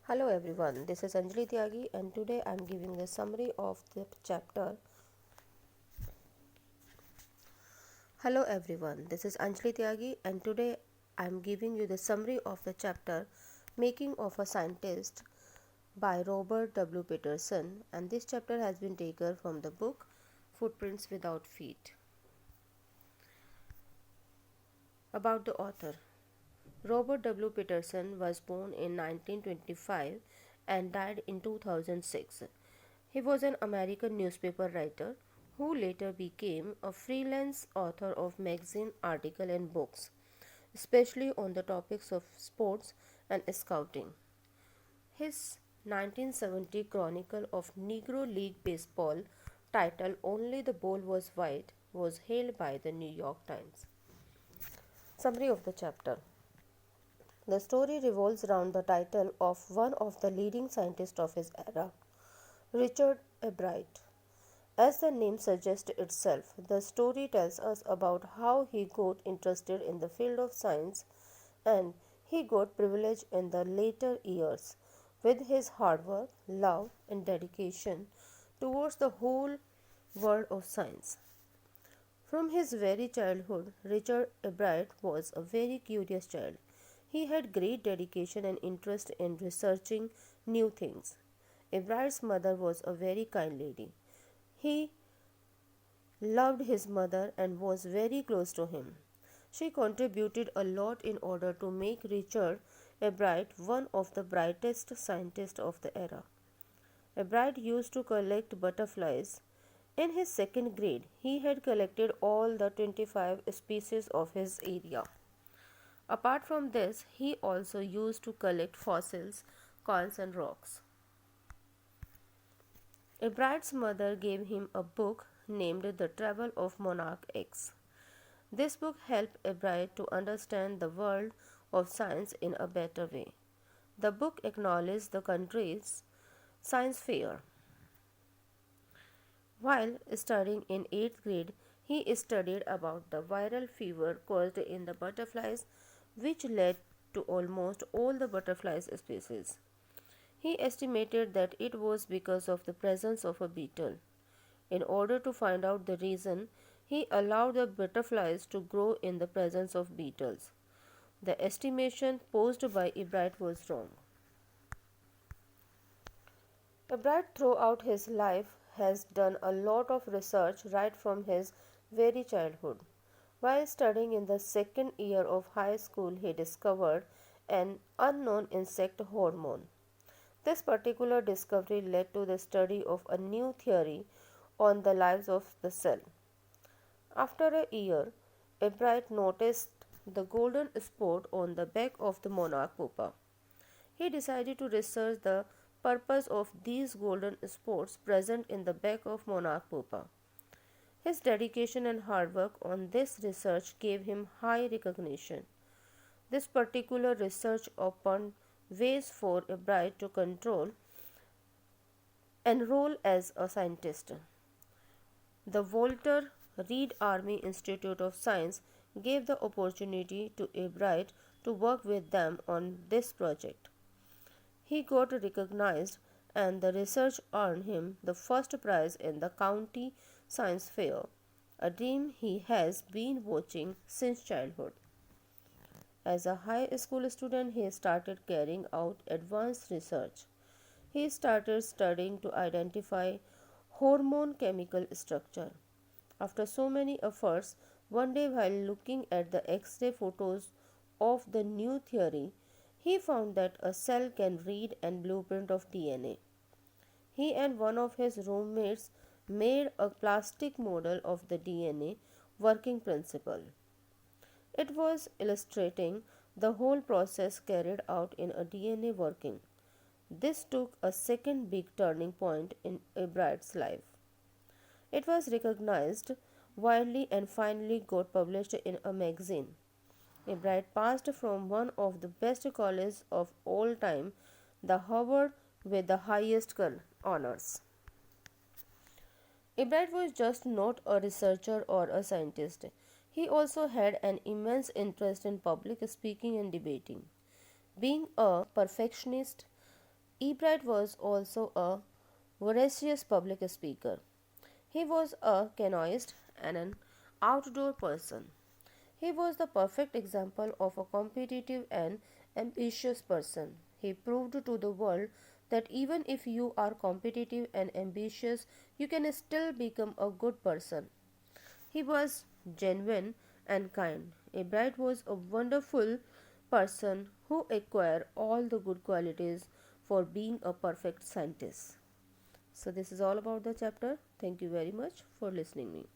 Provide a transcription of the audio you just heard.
Hello everyone, this is Anjali Tyagi and today I am giving the summary of the chapter. Hello everyone, this is Anjali Tyagi and today I am giving you the summary of the chapter Making of a Scientist by Robert W. Peterson, and this chapter has been taken from the book Footprints Without Feet. About the author. Robert W. Peterson was born in 1925 and died in 2006. He was an American newspaper writer who later became a freelance author of magazine articles and books, especially on the topics of sports and scouting. His 1970 Chronicle of Negro League Baseball, titled Only the Ball Was White, was hailed by the New York Times. Summary of the chapter. The story revolves around the title of one of the leading scientists of his era, Richard Ebright. As the name suggests itself, the story tells us about how he got interested in the field of science and he got privileged in the later years with his hard work, love, and dedication towards the whole world of science. From his very childhood, Richard Ebright was a very curious child. He had great dedication and interest in researching new things. Ebright's mother was a very kind lady. He loved his mother and was very close to him. She contributed a lot in order to make Richard Ebright one of the brightest scientists of the era. Ebright used to collect butterflies. In his second grade, he had collected all the 25 species of his area. Apart from this, he also used to collect fossils, coins, and rocks. Ebright's mother gave him a book named The Travel of Monarch X. This book helped Ebright to understand the world of science in a better way. The book acknowledged the country's science fair. While studying in 8th grade, he studied about the viral fever caused in the butterflies, which led to almost all the butterflies species. He estimated that it was because of the presence of a beetle. In order to find out the reason, he allowed the butterflies to grow in the presence of beetles. The estimation posed by Ebright was wrong. Ebright throughout his life has done a lot of research right from his very childhood. While studying in the second year of high school, he discovered an unknown insect hormone. This particular discovery led to the study of a new theory on the lives of the cell. After a year, Ebright noticed the golden spot on the back of the monarch pupa. He decided to research the purpose of these golden spots present in the back of monarch pupa. His dedication and hard work on this research gave him high recognition. This particular research opened ways for Ebright to enroll as a scientist. The Walter Reed Army Institute of Science gave the opportunity to Ebright to work with them on this project. He got recognized and the research earned him the first prize in the county science fair, a dream he has been watching since childhood. As a high school student, he started carrying out advanced research. He started studying to identify hormone chemical structure. After so many efforts, one day while looking at the X-ray photos of the new theory, he found that a cell can read a blueprint of DNA. He and one of his roommates made a plastic model of the DNA working principle. It was illustrating the whole process carried out in a DNA working. This took a second big turning point in Ebright's life. It was recognized widely and finally got published in a magazine. Ebright passed from one of the best colleges of all time, the Howard, with the highest honors. Ebright was just not a researcher or a scientist. He also had an immense interest in public speaking and debating. Being a perfectionist, Ebright was also a voracious public speaker. He was a canoeist and an outdoor person. He was the perfect example of a competitive and ambitious person. He proved to the world that even if you are competitive and ambitious, you can still become a good person. He was genuine and kind. Ebright was a wonderful person who acquired all the good qualities for being a perfect scientist. So this is all about the chapter. Thank you very much for listening me.